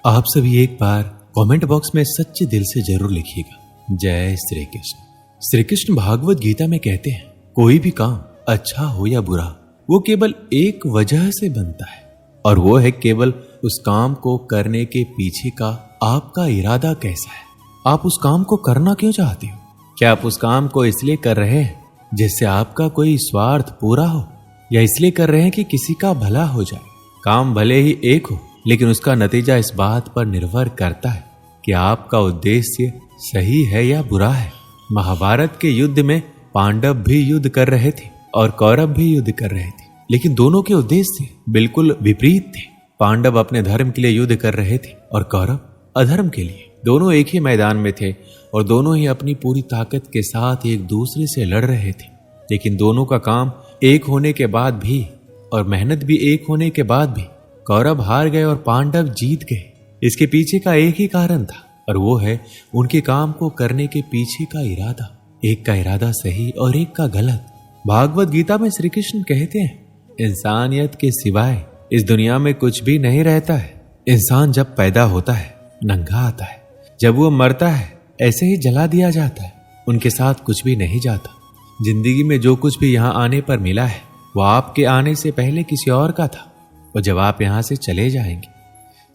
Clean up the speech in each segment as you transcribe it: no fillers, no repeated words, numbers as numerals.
आप सभी एक बार कमेंट बॉक्स में सच्चे दिल से जरूर लिखिएगा, जय श्री कृष्ण। श्री कृष्ण भागवत गीता में कहते हैं, कोई भी काम अच्छा हो या बुरा वो केवल एक वजह से बनता है, और वो है केवल उस काम को करने के पीछे का आपका इरादा कैसा है। आप उस काम को करना क्यों चाहते हो? क्या आप उस काम को इसलिए कर रहे हैं जिससे आपका कोई स्वार्थ पूरा हो, या इसलिए कर रहे हैं कि किसी का भला हो जाए? काम भले ही एक हो, लेकिन उसका नतीजा इस बात पर निर्भर करता है कि आपका उद्देश्य सही है या बुरा है। महाभारत के युद्ध में पांडव भी युद्ध कर रहे थे और कौरव भी युद्ध कर रहे थे, लेकिन दोनों के उद्देश्य बिल्कुल विपरीत थे। पांडव अपने धर्म के लिए युद्ध कर रहे थे और कौरव अधर्म के लिए। दोनों एक ही मैदान में थे और दोनों ही अपनी पूरी ताकत के साथ एक दूसरे से लड़ रहे थे, लेकिन दोनों का काम एक होने के बाद भी और मेहनत भी एक होने के बाद भी कौरव हार गए और पांडव जीत गए। इसके पीछे का एक ही कारण था, और वो है उनके काम को करने के पीछे का इरादा। एक का इरादा सही और एक का गलत। भागवत गीता में श्री कृष्ण कहते हैं, इंसानियत के सिवाय इस दुनिया में कुछ भी नहीं रहता है। इंसान जब पैदा होता है नंगा आता है, जब वो मरता है ऐसे ही जला दिया जाता है, उनके साथ कुछ भी नहीं जाता। जिंदगी में जो कुछ भी यहाँ आने पर मिला है वो आपके आने से पहले किसी और का था, और जब आप यहां से चले जाएंगे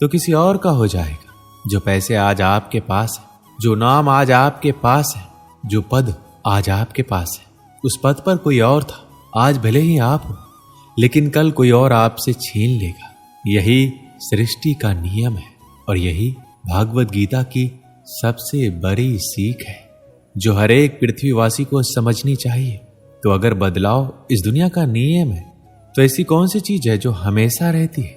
तो किसी और का हो जाएगा। जो पैसे आज आपके पास है, जो नाम आज आपके पास है, जो पद आज आपके पास है, उस पद पर कोई और था। आज भले ही आप हो, लेकिन कल कोई और आपसे छीन लेगा। यही सृष्टि का नियम है, और यही भागवत गीता की सबसे बड़ी सीख है जो हर एक पृथ्वीवासी को समझनी चाहिए। तो अगर बदलाव इस दुनिया का नियम है, तो ऐसी कौन सी चीज है जो हमेशा रहती है,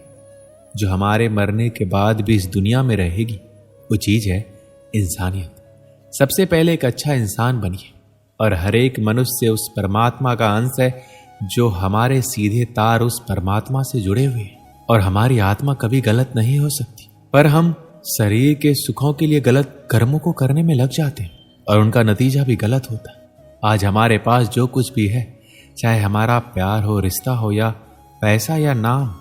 जो हमारे मरने के बाद भी इस दुनिया में रहेगी? वो चीज है इंसानियत। सबसे पहले एक अच्छा इंसान बनिए, और हर एक मनुष्य उस परमात्मा का अंश है जो हमारे सीधे तार उस परमात्मा से जुड़े हुए हैं। और हमारी आत्मा कभी गलत नहीं हो सकती, पर हम शरीर के सुखों के लिए गलत कर्मों को करने में लग जाते हैं, और उनका नतीजा भी गलत होता है। आज हमारे पास जो कुछ भी है, चाहे हमारा प्यार हो, रिश्ता हो, या पैसा या नाम,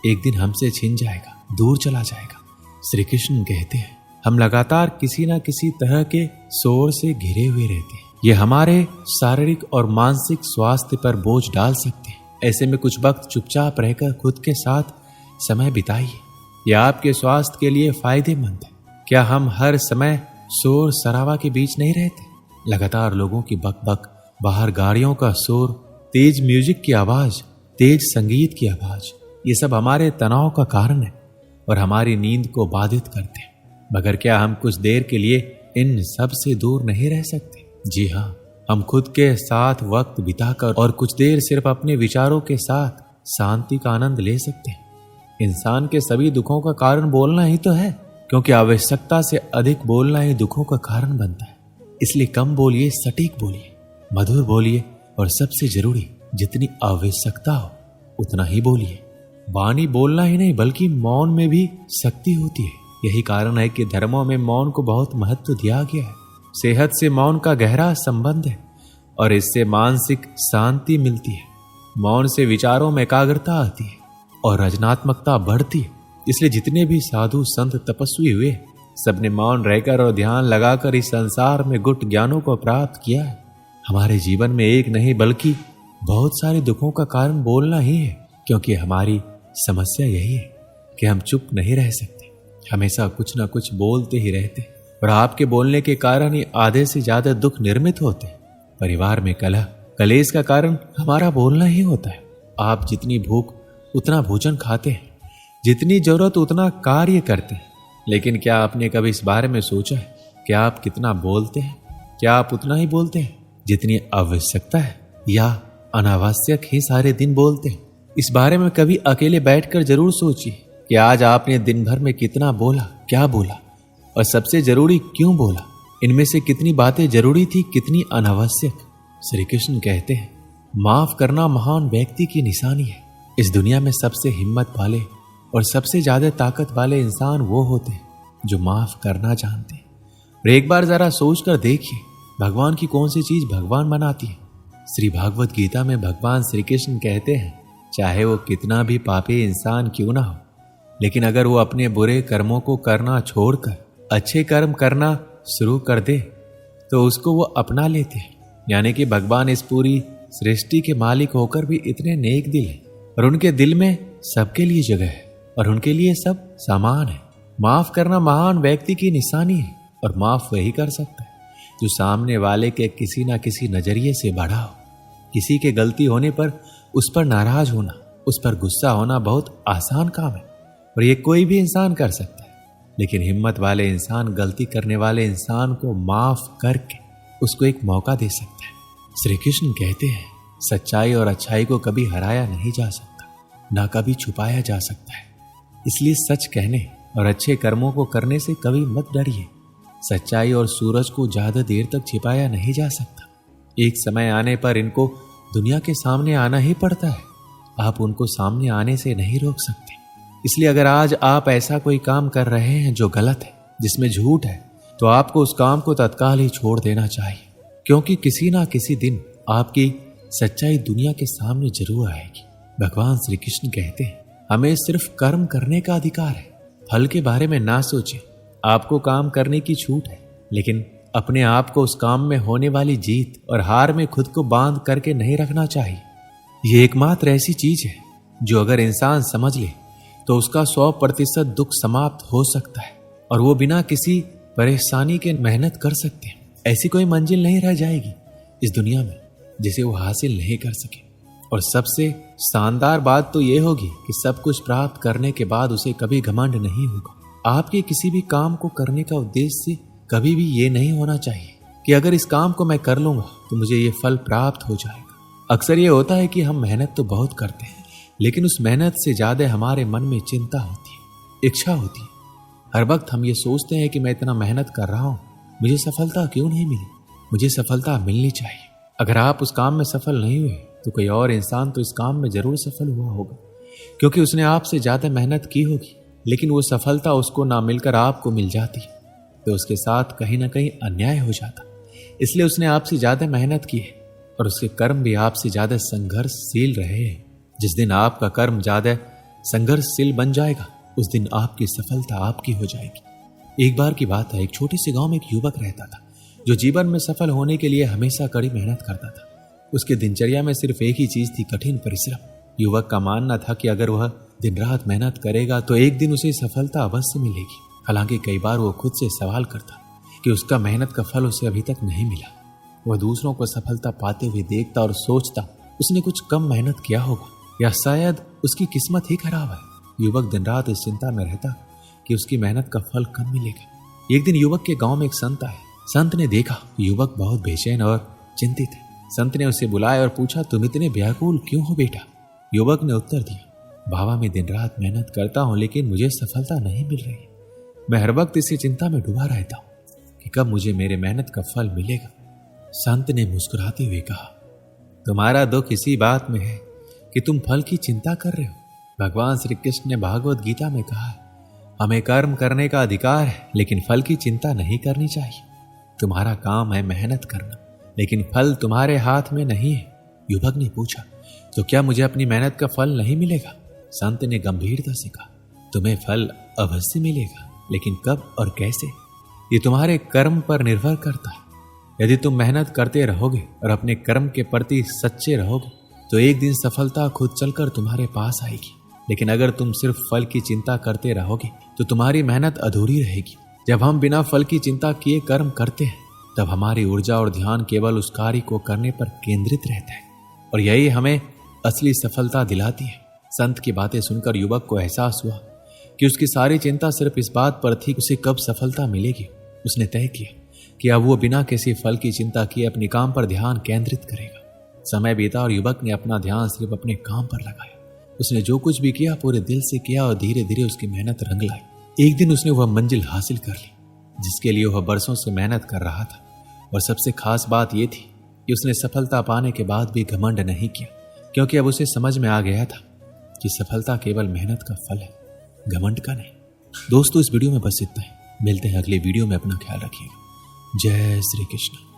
एक दिन हमसे छिन जाएगा, दूर चला जाएगा। श्री कृष्ण कहते हैं, हम लगातार किसी ना किसी तरह के शोर से घिरे हुए रहते हैं। ये हमारे शारीरिक और मानसिक स्वास्थ्य पर बोझ डाल सकते हैं। ऐसे में कुछ वक्त चुपचाप रहकर खुद के साथ समय बिताइए। यह आपके स्वास्थ्य के लिए फायदेमंद है। क्या हम हर समय शोर शराबा के बीच नहीं रहते? लगातार लोगों की बकबक, बाहर गाड़ियों का शोर, तेज म्यूजिक की आवाज, तेज संगीत की आवाज, ये सब हमारे तनाव का कारण है और हमारी नींद को बाधित करते हैं। मगर क्या हम कुछ देर के लिए इन सब से दूर नहीं रह सकते? जी हाँ, हम खुद के साथ वक्त बिताकर और कुछ देर सिर्फ अपने विचारों के साथ शांति का आनंद ले सकते हैं। इंसान के सभी दुखों का कारण बोलना ही तो है, क्योंकि आवश्यकता से अधिक बोलना ही दुखों का कारण बनता है। इसलिए कम बोलिए, सटीक बोलिए, मधुर बोलिए, और सबसे जरूरी, जितनी आवश्यकता हो उतना ही बोलिए। वाणी बोलना ही नहीं, बल्कि मौन में भी शक्ति होती है। यही कारण है कि धर्मों में मौन को बहुत महत्व दिया गया है। सेहत से मौन का गहरा संबंध है, और इससे मानसिक शांति मिलती है। मौन से विचारों में एकाग्रता आती है और रचनात्मकता बढ़ती है। इसलिए जितने भी साधु संत तपस्वी हुए, सबने मौन रहकर और ध्यान लगाकर इस संसार में गुप्त ज्ञानों को प्राप्त किया है। हमारे जीवन में एक नहीं बल्कि बहुत सारे दुखों का कारण बोलना ही है, क्योंकि हमारी समस्या यही है कि हम चुप नहीं रह सकते, हमेशा कुछ ना कुछ बोलते ही रहते, और आपके बोलने के कारण ही आधे से ज्यादा दुख निर्मित होते हैं। परिवार में कलह, कलेश का कारण हमारा बोलना ही होता है। आप जितनी भूख उतना भोजन खाते हैं, जितनी जरूरत उतना कार्य करते हैं, लेकिन क्या आपने कभी इस बारे में सोचा है कि आप कितना बोलते हैं? क्या आप उतना ही बोलते हैं जितनी आवश्यकता है, या अनावश्यक ही सारे दिन बोलते हैं? इस बारे में कभी अकेले बैठकर जरूर सोचिए कि आज आपने दिन भर में कितना बोला, क्या बोला, और सबसे जरूरी क्यों बोला। इनमें से कितनी बातें जरूरी थी, कितनी अनावश्यक। श्री कृष्ण कहते हैं, माफ करना महान व्यक्ति की निशानी है। इस दुनिया में सबसे हिम्मत वाले और सबसे ज्यादा ताकत वाले इंसान वो होते हैं जो माफ करना जानते हैं। और एक बार जरा सोच कर देखिए, भगवान की कौन सी चीज भगवान बनाती है? श्री भागवत गीता में भगवान श्री कृष्ण कहते हैं, चाहे वो कितना भी पापी इंसान क्यों ना हो, लेकिन अगर वो अपने बुरे कर्मों को करना छोड़कर अच्छे कर्म करना शुरू कर दे तो उसको वो अपना लेते हैं। यानी कि भगवान इस पूरी सृष्टि के मालिक होकर भी इतने नेक दिल हैं और उनके दिल में सबके लिए जगह है और उनके लिए सब समान है। माफ करना महान व्यक्ति की निशानी है और माफ वही कर सकता है जो सामने वाले के किसी ना किसी नजरिए से बढ़ा हो। किसी के गलती होने पर उस पर नाराज होना, उस पर गुस्सा होना बहुत आसान काम है और ये कोई भी इंसान कर सकता है। लेकिन हिम्मत वाले इंसान गलती करने वाले इंसान को माफ करके उसको एक मौका दे सकता है। श्री कृष्ण कहते हैं सच्चाई और अच्छाई को कभी हराया नहीं जा सकता, ना कभी छुपाया जा सकता है। इसलिए सच कहने और अच्छे कर्मों को करने से कभी मत डरिए। सच्चाई और सूरज को ज्यादा देर तक छिपाया नहीं जा सकता। एक समय आने पर इनको दुनिया के सामने आना ही पड़ता है। आप उनको सामने आने से नहीं रोक सकते। इसलिए अगर आज आप ऐसा कोई काम कर रहे हैं जो गलत है, जिसमें झूठ है, तो आपको उस काम को तत्काल ही छोड़ देना चाहिए, क्योंकि किसी ना किसी दिन आपकी सच्चाई दुनिया के सामने जरूर आएगी। भगवान श्री कृष्ण कहते हैं हमें सिर्फ कर्म करने का अधिकार है, फल के बारे में ना सोचें। आपको काम करने की छूट है, लेकिन अपने आप को उस काम में होने वाली जीत और हार में खुद को बांध करके नहीं रखना चाहिए। ये एकमात्र ऐसी चीज है जो अगर इंसान समझ ले तो उसका 100% दुख समाप्त हो सकता है और वो बिना किसी परेशानी के मेहनत कर सकते हैं। ऐसी कोई मंजिल नहीं रह जाएगी इस दुनिया में जिसे वो हासिल नहीं कर सके। और सबसे शानदार बात तो ये होगी कि सब कुछ प्राप्त करने के बाद उसे कभी घमंड नहीं होगा। आपके किसी भी काम को करने का उद्देश्य कभी भी ये नहीं होना चाहिए कि अगर इस काम को मैं कर लूंगा तो मुझे ये फल प्राप्त हो जाएगा। अक्सर ये होता है कि हम मेहनत तो बहुत करते हैं, लेकिन उस मेहनत से ज्यादा हमारे मन में चिंता होती है, इच्छा होती है। हर वक्त हम ये सोचते हैं कि मैं इतना मेहनत कर रहा हूं, मुझे सफलता क्यों नहीं मिली, मुझे सफलता मिलनी चाहिए। अगर आप उस काम में सफल नहीं हुए तो कोई और इंसान तो इस काम में जरूर सफल हुआ होगा, क्योंकि उसने आपसे ज्यादा मेहनत की होगी, लेकिन वो सफलता उसको ना मिलकर आपको मिल जाती तो उसके साथ कहीं ना कहीं अन्याय हो जाता। इसलिए उसने आपसे ज्यादा मेहनत की है और उसके कर्म भी आपसे ज्यादा संघर्षशील रहे हैं। जिस दिन आपका कर्म ज्यादा संघर्षशील बन जाएगा उस दिन आपकी सफलता आपकी हो जाएगी। एक बार की बात है, एक छोटे से गांव में एक युवक रहता था जो जीवन में सफल होने के लिए हमेशा कड़ी मेहनत करता था। उसकी दिनचर्या में सिर्फ एक ही चीज थी, कठिन परिश्रम। युवक का मानना था कि अगर वह दिन रात मेहनत करेगा तो एक दिन उसे सफलता अवश्य मिलेगी। हालांकि कई बार वो खुद से सवाल करता कि उसका मेहनत का फल उसे अभी तक नहीं मिला। वह दूसरों को सफलता पाते हुए देखता और सोचता उसने कुछ कम मेहनत किया होगा या शायद उसकी किस्मत ही खराब है। युवक दिन रात इस चिंता में रहता कि उसकी मेहनत का फल कब मिलेगा। एक दिन युवक के गांव में एक संत आए। संत ने देखा युवक बहुत बेचैन और चिंतित है। संत ने उसे बुलाया और पूछा, तुम इतने व्याकुल क्यों हो बेटा? युवक ने उत्तर दिया, बाबा मैं दिन रात मेहनत करता हूं लेकिन मुझे सफलता नहीं मिल रही। मैं हर वक्त इसी चिंता में डूबा रहता हूं कि कब मुझे मेरे मेहनत का फल मिलेगा। संत ने मुस्कुराते हुए कहा, तुम्हारा दुख इसी बात में है कि तुम फल की चिंता कर रहे हो। भगवान श्री कृष्ण ने भागवत गीता में कहा है, हमें कर्म करने का अधिकार है लेकिन फल की चिंता नहीं करनी चाहिए। तुम्हारा काम है मेहनत करना, लेकिन फल तुम्हारे हाथ में नहीं है। युवक ने पूछा, तो क्या मुझे अपनी मेहनत का फल नहीं मिलेगा? संत ने गंभीरता से कहा, तुम्हें फल अवश्य मिलेगा, लेकिन कब और कैसे ये तुम्हारे कर्म पर निर्भर करता है। यदि तुम मेहनत करते रहोगे और अपने कर्म के प्रति सच्चे रहोगे तो एक दिन सफलता खुद चलकर तुम्हारे पास आएगी। लेकिन अगर तुम सिर्फ फल की चिंता करते रहोगे तो तुम्हारी मेहनत अधूरी रहेगी। जब हम बिना फल की चिंता किए कर्म करते हैं तब हमारी ऊर्जा और ध्यान केवल उस कार्य को करने पर केंद्रित रहता है और यही हमें असली सफलता दिलाती है। संत की बातें सुनकर युवक को एहसास हुआ कि उसकी सारी चिंता सिर्फ इस बात पर थी कि उसे कब सफलता मिलेगी। उसने तय किया कि अब वो बिना किसी फल की चिंता किए अपने काम पर ध्यान केंद्रित करेगा। समय बीता और युवक ने अपना ध्यान सिर्फ अपने काम पर लगाया। उसने जो कुछ भी किया पूरे दिल से किया और धीरे धीरे उसकी मेहनत रंग लाई। एक दिन उसने वह मंजिल हासिल कर ली जिसके लिए वह बरसों से मेहनत कर रहा था। और सबसे खास बात यह थी कि उसने सफलता पाने के बाद भी घमंड नहीं किया, क्योंकि अब उसे समझ में आ गया था कि सफलता केवल मेहनत का फल है, घमंड का नहीं। दोस्तों, इस वीडियो में बस इतना ही। मिलते हैं अगले वीडियो में। अपना ख्याल रखिएगा। जय श्री कृष्ण।